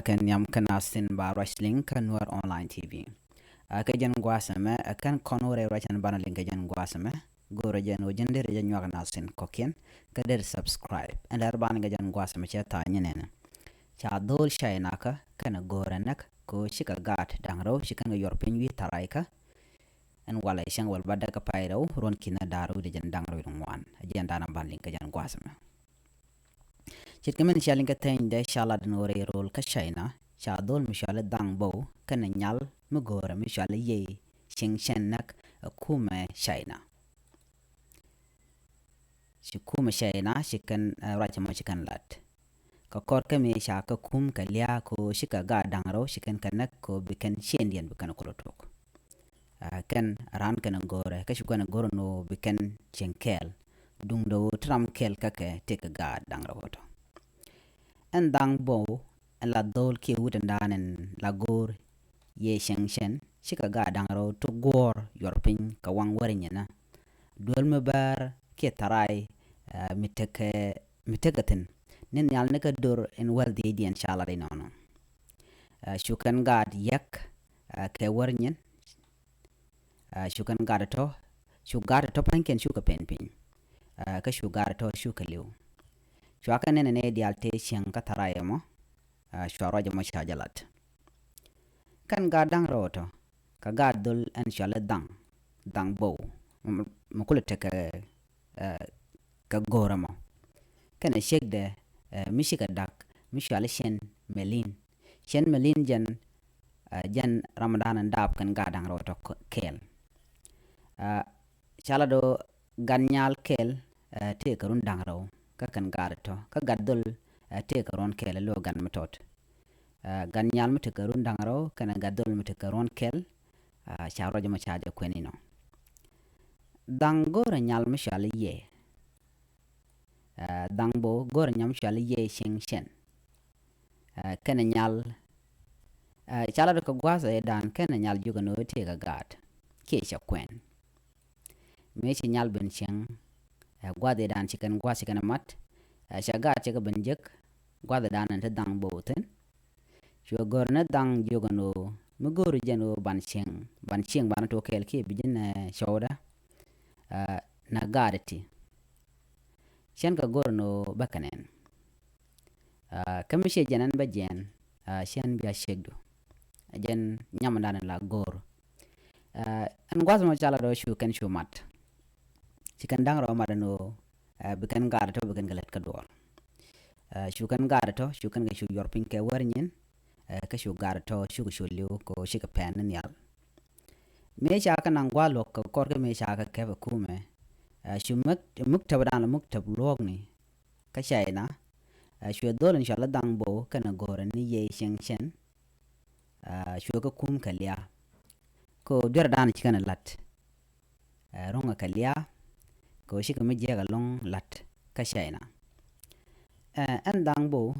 kan yam kanasin ba wrestling kan war online TV. Kajan guasame kan konore rachan banaling kajan guasame. Gora jan ujende rejan nyuak nasin kokien kader subscribe. Andar ban kajan guasame cha tanya nena. Cha dol shaynaka kana gora nak ko shika gat dangro shika yorpin wi taraika. An wala ishang wal badaka pairo ron kina daru de jan dangro wan. Ajan dana banling kajan guasame. Chitkamen shaling ka tayin de shalad nore rol ka shayna shadol mishala dang bo kana nyal mugora mishala ye shing shenak kuma shayna shikuma shayna shikan rachamo shikan lat ka korka me shaka kum ka liya ko shika ga dangro shikan kanak ko bikan shendian bikan kolotok kan ran kana gore ka shukana goro no bikan chenkel dung do tram kel ka ke tek ga dangro hoto en dang bo en la dol ki wudan danen la gor ye sheng shen shika ga dang ro to gor yorpin ka wang warinya dol me bar ke tarai mitekaten nen yal ne ka dor en wal di dian chala de nono shukan gad yak ke warnyen shukan gad to panken shuka penpin ka shugar to shuka liu shuaka nene ne dial te sheng ka tarai mo shwaro jamo shajalat kan gadang roto ka gadul en shala dang bo mukule te ka goramo kana shegde mishika dak mishala shen melin jan ramadan dab kan gadang roto kel chala do ganyal kel te karun dang ro ka kan gadato ka gadul te karon kel lo gan matot gan nyal mute karun dangro kana gadol mute karon kel charo jama chaje kwenino dango nyal mishali ye dangbo gor nyam shali ye shing shen kana nyal chala ko gwaza dan kana nyal juga no te ga gat ke sha kwen me chi nyal ben sheng gwade dan chikan gwasi kana mat sha ga che ga benjek gwade dan ta dangbo ten Shua gorna dang yogano muguru jano bancheng ban to kel ki bijin shoda na garati shen ka gorno bakanen kamishe janan bajen shen biya shegdo jen nyamandan la gor an gwazmo chala do shu kan shumat chikan dang ro madano bikan garato bikan galet ka dor shu kan garato shu kan ga shu yorpin ke warnyen ka shugar to shu liu ko shika pen nyal me cha ka nang gwalo ko kor me cha ka ke ku me shu muktab dan muktab log ni ka shaina shu dol inshallah dang bo kana gore ni ye sheng shen shu ka kum kalya ko der dan chi kana lat ronga kalya ko shika me je ga long lat ka shaina an dang bo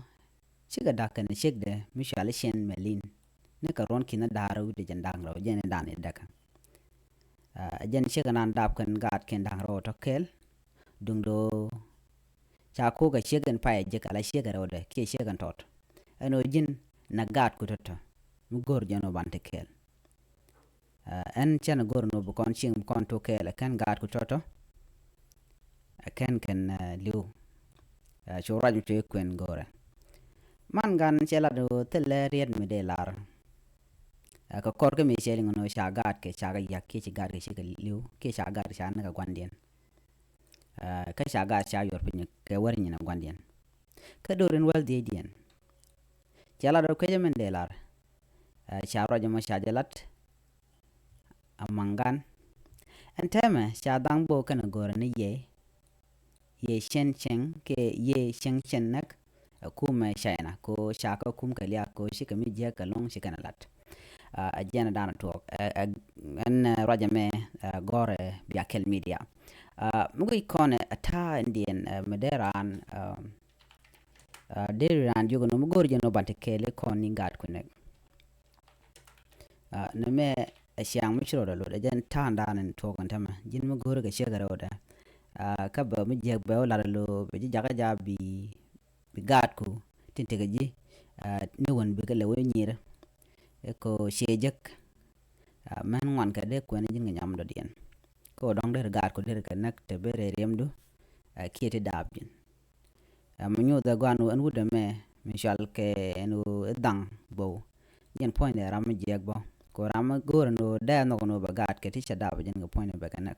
shiga dakan shigde mishala shen melin ne karon kina daru de jandang ro jene dane daka jen shiga nan dab kan gat ken dang ro to kel dung do cha ko ga shigan pa je kala shiga ro de ke shigan tot ano jin na gat ku to mu gor jeno bante kel en chen gor no bu kon ching kon to kel kan gat ku to ken liu chora ju te kwen gore man gan chela do tele ried me de lar ka kor ke me cheli ngono shagat ke chaga yak ke chigar ke chiga liu ke shagar sha na gwandien ka shagat sha yor pin ke warni na gwandien ka dorin wal de dien chela do ke men de lar sha ro jama sha jalat amangan enteme sha dang bo kana gor ni ye shen cheng ke ye sheng chen nak kuma shaina ko shaka kum kalya ko shika mi je ka long shika na lat ajena dana to en rajame gore biakel media mugi kone ata indien mederan deran jogo no mugor jeno bante kele kon ni gat kunek no me ashang mi chiro lo jen tan danen to kon tama jin mugor ga shega roda ka ba mi je ba la lo be jaga jabi gat ku tinte ga ji ni won bi kala we nyir ko shejek man ngwan ka de ko ne jin nyam do dien ko dong der gar ko der ka nak te bere remdu kiete dabjin mu nyu da gwanu an wuda me mishal ke enu dang bo yen point ram jeg bo ko ram gor no da no bagat ke ti chada ba jin ga point ba kanak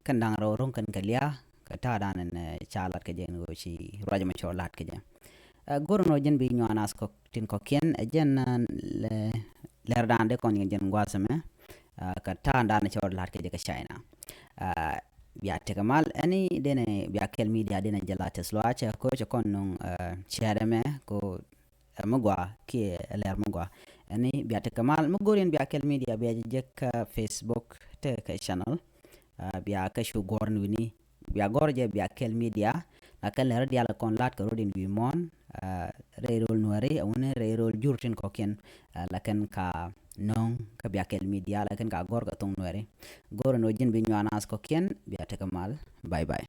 kan dang ro ron kan kalia ka ta dan ne chalat ke jen go chi raja ma cholat ke jen gor no jen bi nyanas ko tin ko ken jen le ler dan de kon jen gwasame ka ta dan cholat ke je ka china biya tegamal ani dene biya kel media dene jalata sloacha ko je kon non chere ko mugwa ki ler mugwa ani biya tegamal mugorin biya kel media biya jek Facebook te ka channel biya ka shu gorn wini biya gorje biya kel media akal ler dia la kon lat ko rodin wi mon reyrol nuare awne reyrol jurtin ko ken laken ka non ka biya kel media laken ka gor ga tong nuare gor no jin bi nyanas ko ken biya tegamal bye bye